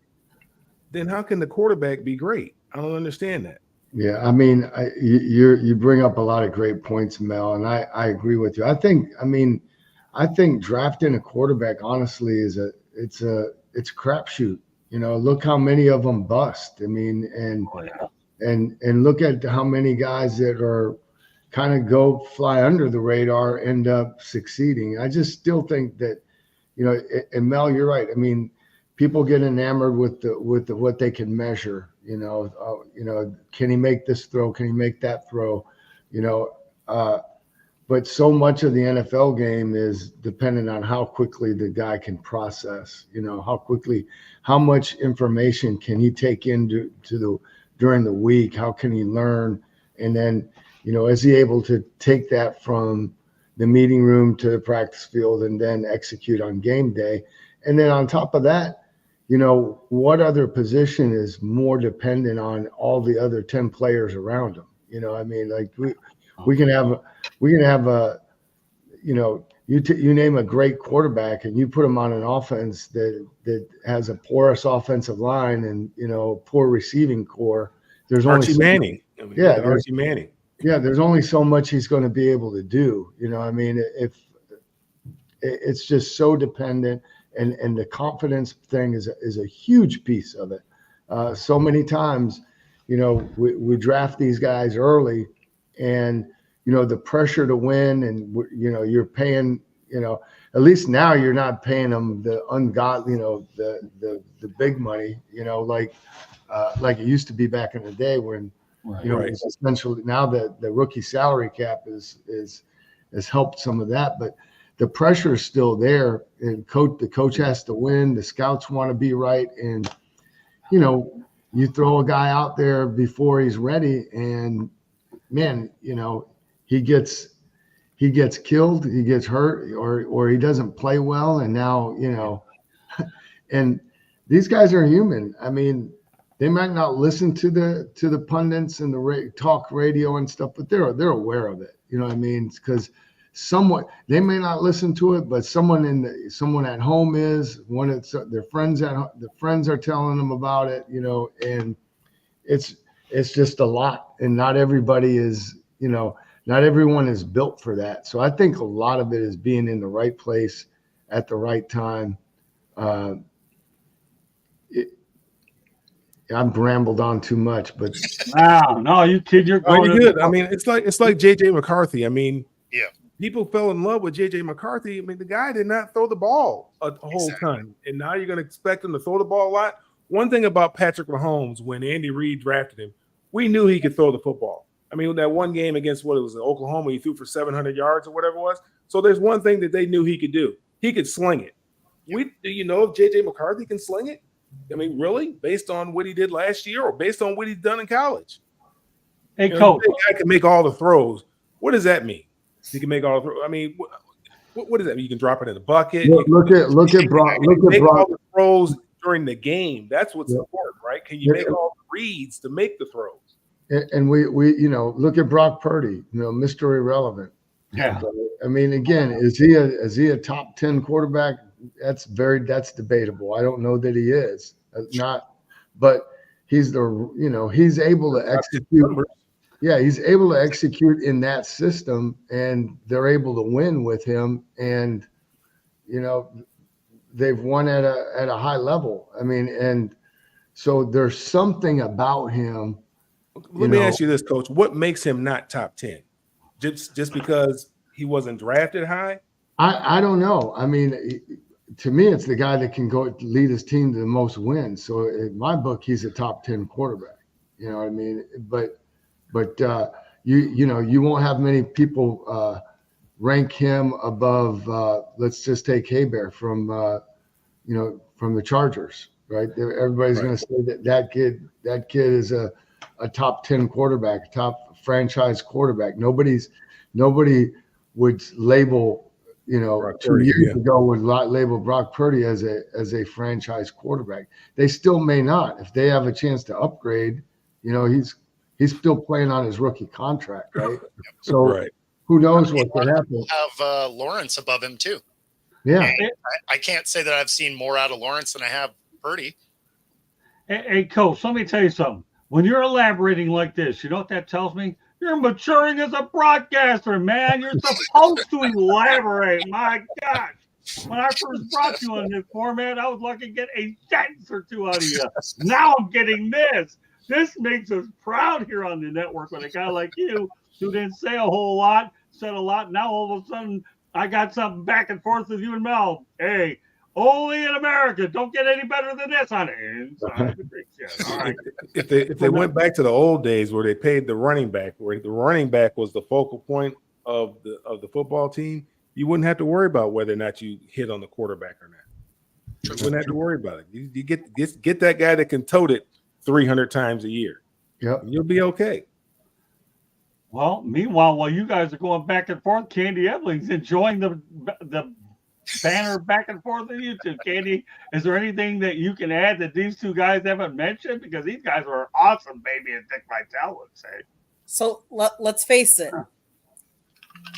then how can the quarterback be great? I don't understand that. Yeah, I mean, you bring up a lot of great points, Mel, and I agree with you. I think drafting a quarterback, honestly, it's a crapshoot. Look how many of them bust. I mean, and look at how many guys that are kind of go fly under the radar end up succeeding. I just still think that, and Mel, you're right. I mean, people get enamored with what they can measure. Can he make this throw? Can he make that throw? But so much of the NFL game is dependent on how quickly the guy can process. How much information can he take into during the week? How can he learn? And then, is he able to take that from the meeting room to the practice field and then execute on game day? And then on top of that, what other position is more dependent on all the other 10 players around him? I mean, like we can have a you name a great quarterback and you put him on an offense that has a porous offensive line and, poor receiving core. There's only Archie Manning. I mean, Yeah, Archie Manning. Yeah, there's only so much he's going to be able to do. I mean, if it's just so dependent, and the confidence thing is a huge piece of it. So many times, we draft these guys early, and the pressure to win, and you're paying, at least now you're not paying them the ungodly, the big money, like it used to be back in the day when. Right. It's essentially now that the rookie salary cap has helped some of that, but the pressure is still there. And the coach has to win. The scouts want to be right, and you throw a guy out there before he's ready, and man, he gets killed, he gets hurt, or he doesn't play well, and now and these guys are human. I mean. They might not listen to the pundits and the talk radio and stuff, but they're aware of it. You know what I mean? Because they may not listen to it, but someone at home is their friends the friends are telling them about it. And it's just a lot, and not everybody is. Not everyone is built for that. So I think a lot of it is being in the right place at the right time. I've rambled on too much, but wow, no, you kid, you're going. You're good. I mean, it's like JJ McCarthy. I mean, yeah, people fell in love with JJ McCarthy. I mean, the guy did not throw the ball a whole ton, and now you're going to expect him to throw the ball a lot. One thing about Patrick Mahomes, when Andy Reid drafted him, we knew he could throw the football. I mean, that one game against Oklahoma, he threw for 700 yards or whatever it was. So there's one thing that they knew he could do. He could sling it. Do you know if JJ McCarthy can sling it? I mean, really, based on what he did last year or based on what he's done in college? Hey, Coach. The guy can make all the throws. What does that mean? He can make all the throws. I mean, what does that mean? You can drop it in the bucket. Look at Brock. Make all the throws during the game. That's what's important, right? Can you make all the reads to make the throws? And we look at Brock Purdy, Mr. Irrelevant. Yeah. I mean, again, is he a top 10 quarterback? That's debatable. I don't know that he is but he's he's able to execute. Yeah, he's able to execute in that system, and they're able to win with him. And they've won at a high level. I mean, and so there's something about him. Let me ask you this, Coach: what makes him not top 10? Just because he wasn't drafted high? I don't know. I mean, to me, it's the guy that can go lead his team to the most wins. So in my book, he's a top 10 quarterback. You know what I mean? But you won't have many people rank him above. Let's just take Hebert from the Chargers, right? Everybody's going to say that kid is a top 10 quarterback, top franchise quarterback. Nobody would label. Brock 2 Purdy, years ago would label Brock Purdy as a franchise quarterback. They still may not. If they have a chance to upgrade, he's still playing on his rookie contract, right? So who knows what could happen. Have Lawrence above him too. Yeah. And I can't say that I've seen more out of Lawrence than I have Purdy. Hey, Coach, let me tell you something. When you're elaborating like this, you know what that tells me? You're maturing as a broadcaster, man. You're supposed to elaborate. My gosh. When I first brought you on this format, I was lucky to get a sentence or two out of you. Now I'm getting this. This makes us proud here on the network with a guy like you who didn't say a whole lot, said a lot. Now all of a sudden I got something back and forth with you and Mel. Hey, only in America. Don't get any better than this on it. Inside the Big Show. All right. If they went back to the old days where they paid the running back, where the running back was the focal point of the football team, you wouldn't have to worry about whether or not you hit on the quarterback or not. You wouldn't have to worry about it. You get that guy that can tote it 300 times a year. Yep. You'll be okay. Well, meanwhile, while you guys are going back and forth, Candy Evelyn's enjoying the banner back and forth on YouTube. Candy, is there anything that you can add that these two guys haven't mentioned? Because these guys are awesome, baby, as Dick Vitale would say. So let's face it.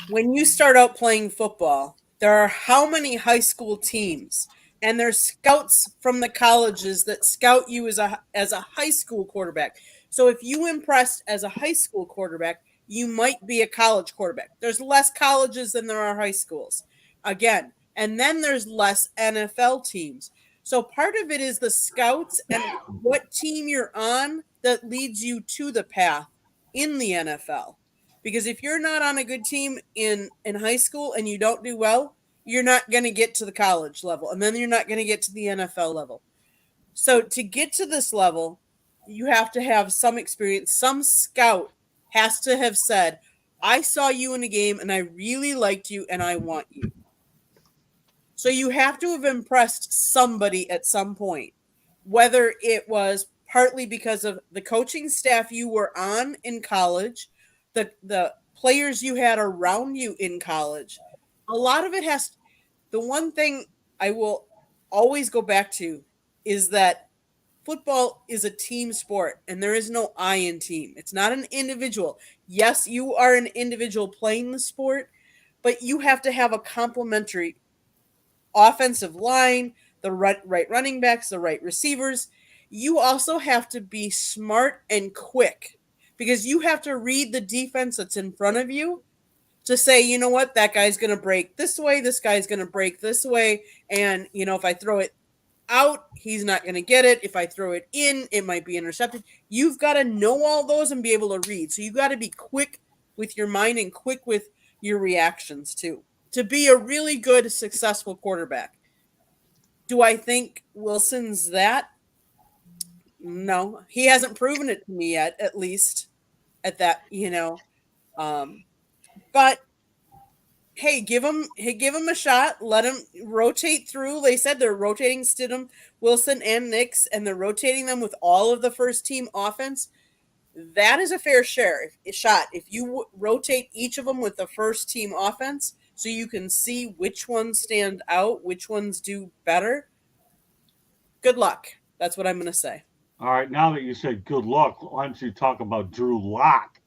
When you start out playing football, there are how many high school teams, and there's scouts from the colleges that scout you as a high school quarterback. So if you impressed as a high school quarterback, you might be a college quarterback. There's less colleges than there are high schools. Again, and then there's less NFL teams. So part of it is the scouts and what team you're on that leads you to the path in the NFL. Because if you're not on a good team in high school and you don't do well, you're not going to get to the college level, and then you're not going to get to the NFL level. So to get to this level, you have to have some experience. Some scout has to have said, I saw you in a game and I really liked you and I want you. So you have to have impressed somebody at some point, whether it was partly because of the coaching staff you were on in college, the players you had around you in college. A lot of it has, the one thing I will always go back to is that football is a team sport and there is no I in team. It's not an individual. Yes, you are an individual playing the sport, but you have to have a complementary offensive line, the right running backs, the right receivers. You also have to be smart and quick because you have to read the defense that's in front of you to say, you know what, that guy's going to break this way, this guy's going to break this way, and if I throw it out, he's not going to get it. If I throw it in, it might be intercepted. You've got to know all those and be able to read. So you've got to be quick with your mind and quick with your reactions too, to be a really good, successful quarterback. Do I think Wilson's that? No, he hasn't proven it to me yet, at least at that, but hey, give him a shot. Let him rotate through. They said they're rotating Stidham, Wilson, and Nix, and they're rotating them with all of the first team offense. That is a fair shot. If you rotate each of them with the first team offense, so you can see which ones stand out, which ones do better. Good luck. That's what I'm going to say. All right, now that you said good luck, why don't you talk about Drew Lock?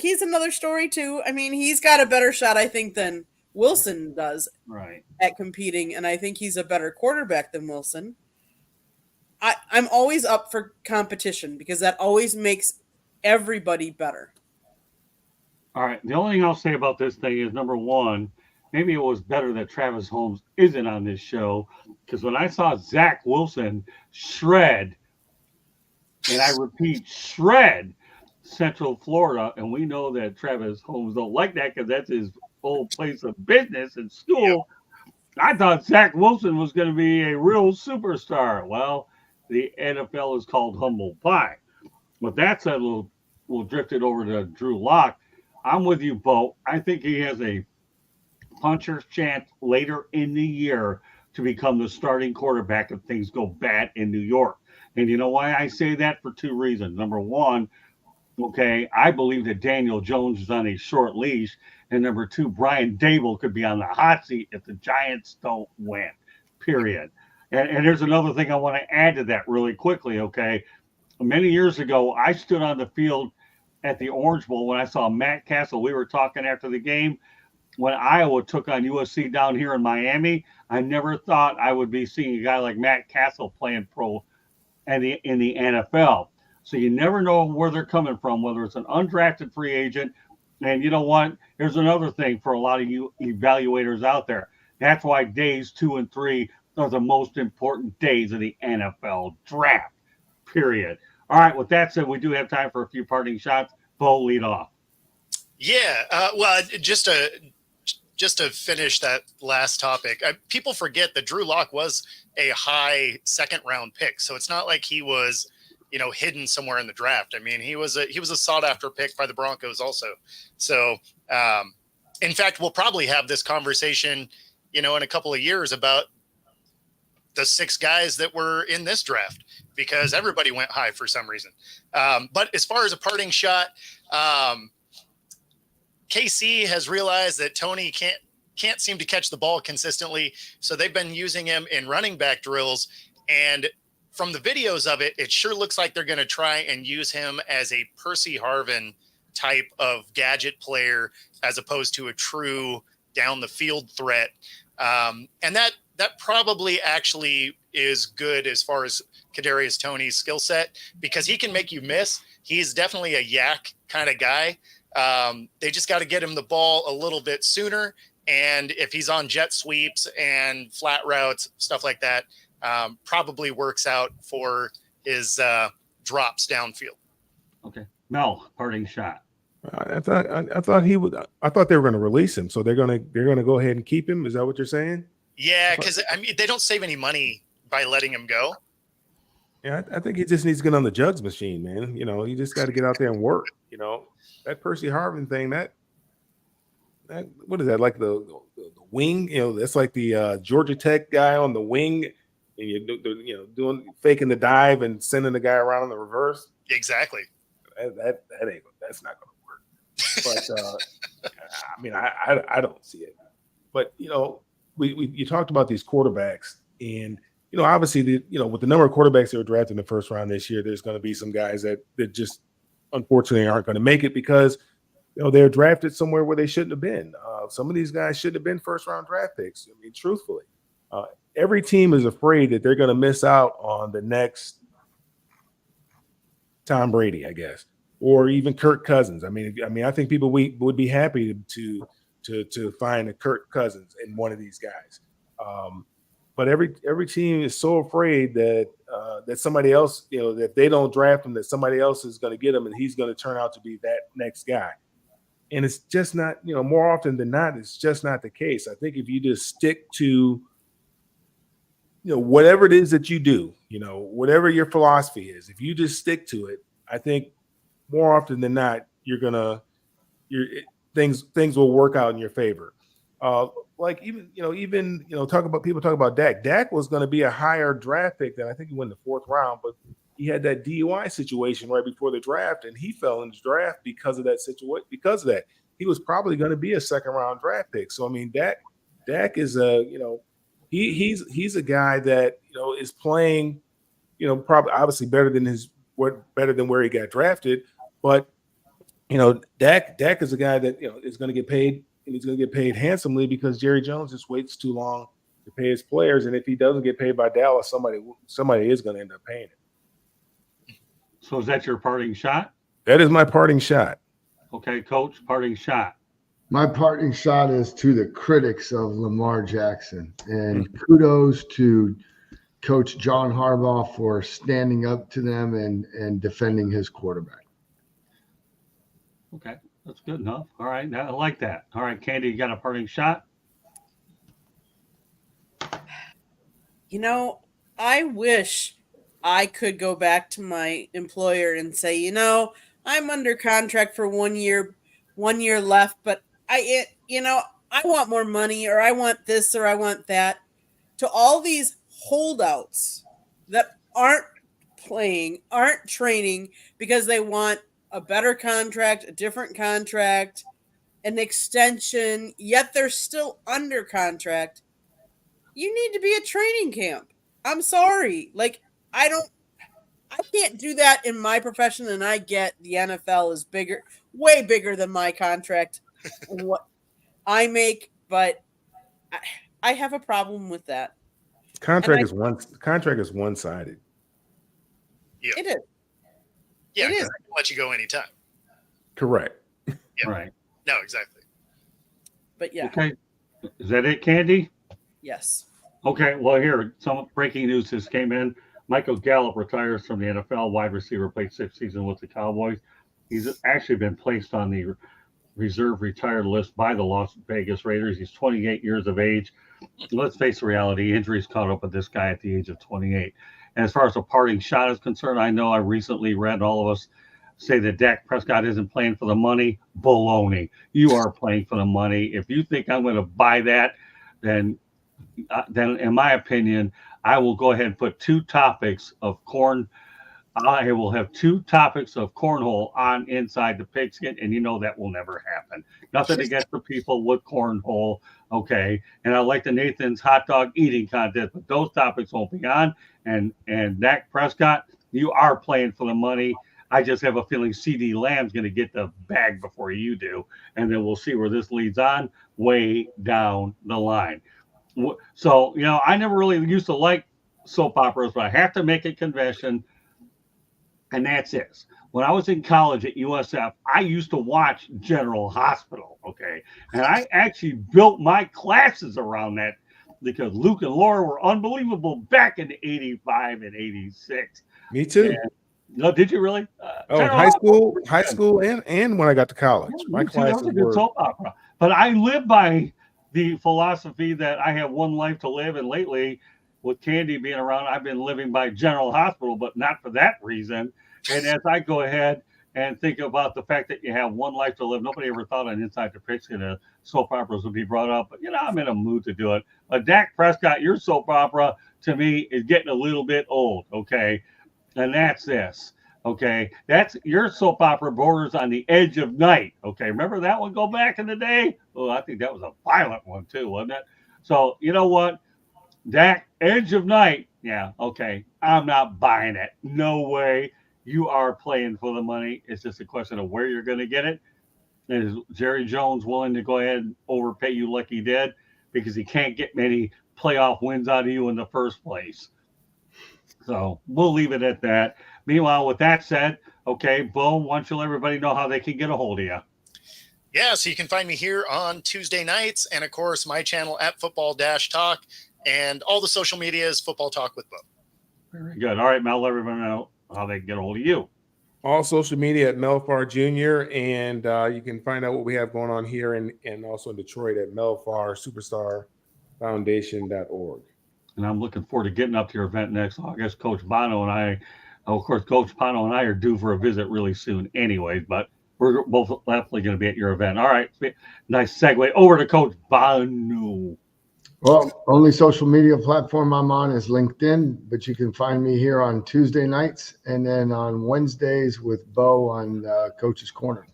He's another story too. I mean, he's got a better shot, I think, than Wilson does at competing, and I think he's a better quarterback than Wilson. I'm always up for competition because that always makes everybody better. All right, the only thing I'll say about this thing is, number one, maybe it was better that Travis Holmes isn't on this show, because when I saw Zach Wilson shred, and I repeat, shred Central Florida, and we know that Travis Holmes don't like that because that's his old place of business and school. I thought Zach Wilson was going to be a real superstar. Well, the NFL is called humble pie. With that said, we'll drift it over to Drew Lock. I'm with you, Bo. I think he has a puncher's chance later in the year to become the starting quarterback if things go bad in New York. And you know why I say that? For two reasons. Number one, okay, I believe that Daniel Jones is on a short leash. And number two, Brian Dable could be on the hot seat if the Giants don't win, period. And there's another thing I want to add to that really quickly, okay? Many years ago, I stood on the field at the Orange Bowl when I saw Matt Castle. We were talking after the game. When Iowa took on USC down here in Miami, I never thought I would be seeing a guy like Matt Castle playing pro in the NFL. So you never know where they're coming from, whether it's an undrafted free agent. And you know what? Here's another thing for a lot of you evaluators out there. That's why days 2 and 3 are the most important days of the NFL draft, period. All right, with that said, we do have time for a few parting shots. Bo, lead off. Yeah, well, just to finish that last topic, people forget that Drew Lock was a high second-round pick, so it's not like he was, hidden somewhere in the draft. I mean, he was a sought-after pick by the Broncos also. So, in fact, we'll probably have this conversation, in a couple of years about the 6 guys that were in this draft, because everybody went high for some reason. But as far as a parting shot, KC has realized that Tony can't seem to catch the ball consistently, so they've been using him in running back drills. And from the videos of it, it sure looks like they're going to try and use him as a Percy Harvin type of gadget player as opposed to a true down the field threat. And that probably actually is good as far as Kadarius Toney's skill set, because he can make you miss. He's definitely a yak kind of guy. They just got to get him the ball a little bit sooner. And if he's on jet sweeps and flat routes, stuff like that, probably works out for his drops downfield. Okay. Mel, parting shot. I thought he would. I thought they were going to release him, so they're going to go ahead and keep him. Is that what you're saying? Yeah, because I mean they don't save any money by letting him go. Yeah, I think he just needs to get on the jugs machine, man. You know, he just got to get out there and work. You know, that Percy Harvin thing. That what is that, like the wing? You know, that's like the Georgia Tech guy on the wing, and doing faking the dive and sending the guy around in the reverse. Exactly. That's not going to work. But I mean, I don't see it. But you talked about these quarterbacks, and obviously with the number of quarterbacks that were drafted in the first round this year, there's going to be some guys that just unfortunately aren't going to make it because they're drafted somewhere where they shouldn't have been. Some of these guys shouldn't have been first round draft picks. I mean, truthfully, every team is afraid that they're going to miss out on the next Tom Brady, I guess, or even Kirk Cousins. I mean, I think people would be happy to find a Kirk Cousins in one of these guys. But every team is so afraid that somebody else, that they don't draft him, that somebody else is going to get him, and he's going to turn out to be that next guy. And it's just not, more often than not, it's just not the case. I think if you just stick to, whatever it is that you do, whatever your philosophy is, if you just stick to it, I think more often than not, things will work out in your favor. Like people talk about Dak. Dak was going to be a higher draft pick than I think he went in the 4th round, but he had that DUI situation right before the draft, and he fell in the draft because of that situation. Because of that, he was probably going to be a 2nd round draft pick. So I mean, Dak is he's a guy that is playing, probably obviously better than where he got drafted, but Dak is a guy that is going to get paid. And he's going to get paid handsomely because Jerry Jones just waits too long to pay his players. And if he doesn't get paid by Dallas, somebody is going to end up paying him. So is that your parting shot? That is my parting shot. Okay, Coach, parting shot. My parting shot is to the critics of Lamar Jackson. And kudos to Coach John Harbaugh for standing up to them and defending his quarterback. Okay. That's good enough. All right. I like that. All right, Candy, you got a parting shot? I wish I could go back to my employer and say, I'm under contract for 1 year left, but I want more money, or I want this, or I want that. To all these holdouts that aren't playing, aren't training because they want a better contract, a different contract, an extension, yet they're still under contract. You need to be at training camp. I'm sorry. Like, I can't do that in my profession, and I get the NFL is bigger, way bigger than my contract and what I make, but I have a problem with that. Contract is one-sided. Yeah. It is. Yeah, it is. I can let you go anytime. Correct. Yeah. Right. No, exactly. But yeah. Okay. Is that it, Candy? Yes. Okay. Well, here, some breaking news just came in. Michael Gallup retires from the NFL. Wide receiver, played 6 seasons with the Cowboys. He's actually been placed on the reserve retired list by the Las Vegas Raiders. He's 28 years of age. Let's face the reality, injuries caught up with this guy at the age of 28. And as far as a parting shot is concerned, I know I recently read all of us say that Dak Prescott isn't playing for the money. Baloney. You are playing for the money. If you think I'm going to buy that, then in my opinion, I will go ahead and put 2 topics of corn. I will have 2 topics of cornhole on inside the pigskin, and that will never happen. Nothing against the people with cornhole, okay? And I like the Nathan's hot dog eating contest, but those topics won't be on. And Dak Prescott, you are playing for the money. I just have a feeling CD Lamb's going to get the bag before you do, and then we'll see where this leads on way down the line. So, I never really used to like soap operas, but I have to make a confession, and that's this. When I was in college at USF, I used to watch General Hospital, okay? And I actually built my classes around that because Luke and Laura were unbelievable back in 85 and 86. Me too. And, no, did you really? High school, and when I got to college, my classes was a good were. soap opera. But I live by the philosophy that I have one life to live, and lately, with Candy being around, I've been living by General Hospital, but not for that reason. And as I go ahead and think about the fact that you have one life to live, nobody ever thought on Inside the Pigskin soap operas would be brought up. But, I'm in a mood to do it. But Dak Prescott, your soap opera, to me, is getting a little bit old, okay? And that's this, okay? That's your soap opera borders on the edge of night, okay? Remember that one go back in the day? Oh, I think that was a violent one too, wasn't it? So, you know what? Dak, edge of night, yeah, okay. I'm not buying it. No way. You are playing for the money. It's just a question of where you're going to get it. Is Jerry Jones willing to go ahead and overpay you like he did? Because he can't get many playoff wins out of you in the first place. So we'll leave it at that. Meanwhile, with that said, okay, Bo, why don't you let everybody know how they can get a hold of you? Yeah, so you can find me here on Tuesday nights, and of course my channel at Football-Talk, and all the social media is Football Talk with Bo. Very good. All right, Mel, let everybody know how they can get a hold of you. All social media at Melfar Jr. And you can find out what we have going on here and also in Detroit at melfarsuperstarfoundation.org. And I'm looking forward to getting up to your event next August. Coach Bono and I, of course, Coach Bono and I are due for a visit really soon anyways, but we're both definitely going to be at your event. All right. Nice segue over to Coach Bono. Well, only social media platform I'm on is LinkedIn, but you can find me here on Tuesday nights and then on Wednesdays with Bo on Coach's Corner.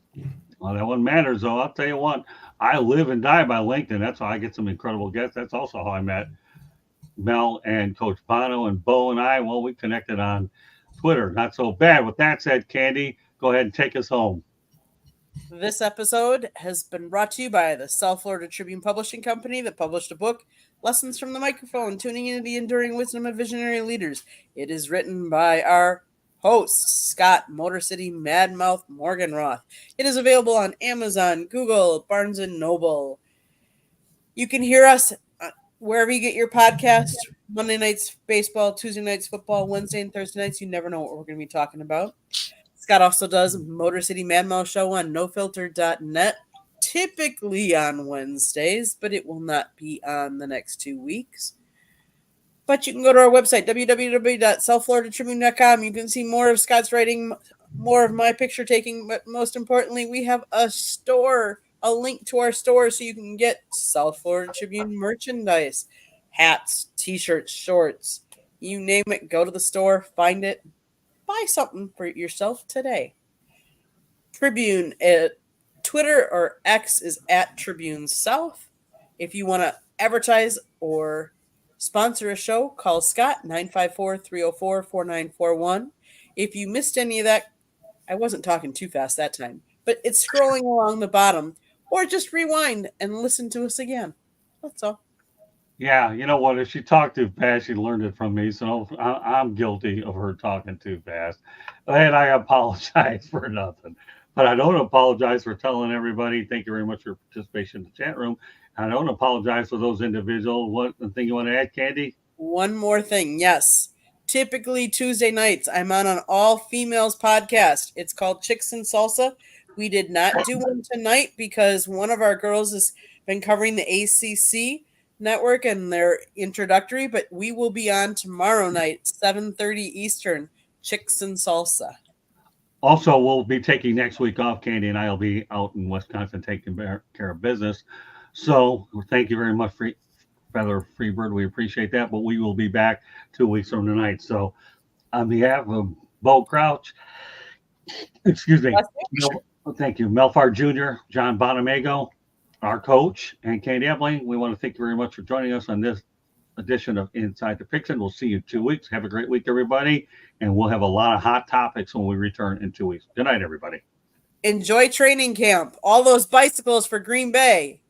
Well, that one matters, though. I'll tell you what, I live and die by LinkedIn. That's how I get some incredible guests. That's also how I met Mel and Coach Bono, and Bo and I, well, we connected on Twitter. Not so bad. With that said, Candy, go ahead and take us home. This episode has been brought to you by the South Florida Tribune Publishing Company that published a book, Lessons from the Microphone, Tuning into the Enduring Wisdom of Visionary Leaders. It is written by our host, Scott Motor City Madmouth Morganroth. It is available on Amazon, Google, Barnes & Noble. You can hear us wherever you get your podcast. Monday nights baseball, Tuesday nights football, Wednesday and Thursday nights. You never know what we're going to be talking about. Scott also does Motor City Madmouth Show on nofilter.net, typically on Wednesdays, but it will not be on the next 2 weeks. But you can go to our website, www.southfloridatribune.com. You can see more of Scott's writing, more of my picture taking, but most importantly, we have a store, a link to our store so you can get South Florida Tribune merchandise, hats, t-shirts, shorts, you name it. Go to the store, find it, buy something for yourself today. Tribune at Twitter or X is at Tribune South. If you want to advertise or sponsor a show, call Scott 954-304-4941. If you missed any of that, I wasn't talking too fast that time, but it's scrolling along the bottom, or just rewind and listen to us again. That's all. Yeah, you know what? If she talked too fast, she learned it from me. So I'm guilty of her talking too fast. And I apologize for nothing. But I don't apologize for telling everybody, thank you very much for your participation in the chat room. I don't apologize for those individuals. What the thing you want to add, Candy? One more thing. Yes. Typically Tuesday nights, I'm on an all-females podcast. It's called Chicks and Salsa. We did not do one tonight because one of our girls has been covering the ACC network and their introductory, but we will be on tomorrow night, 7:30 Eastern, Chicks and Salsa. Also, we'll be taking next week off. Candy and I will be out in Wisconsin taking care of business. So thank you very much, Feather Freebird. We appreciate that, but we will be back 2 weeks from tonight. So on behalf of Bo Crouch, excuse me, thank you, Melfar Jr., John Bonamago, our coach, and Candy Ebling, we want to thank you very much for joining us on this edition of Inside the Pigskin. We'll see you in 2 weeks. Have a great week, everybody. And we'll have a lot of hot topics when we return in 2 weeks. Good night, everybody. Enjoy training camp. All those bicycles for Green Bay.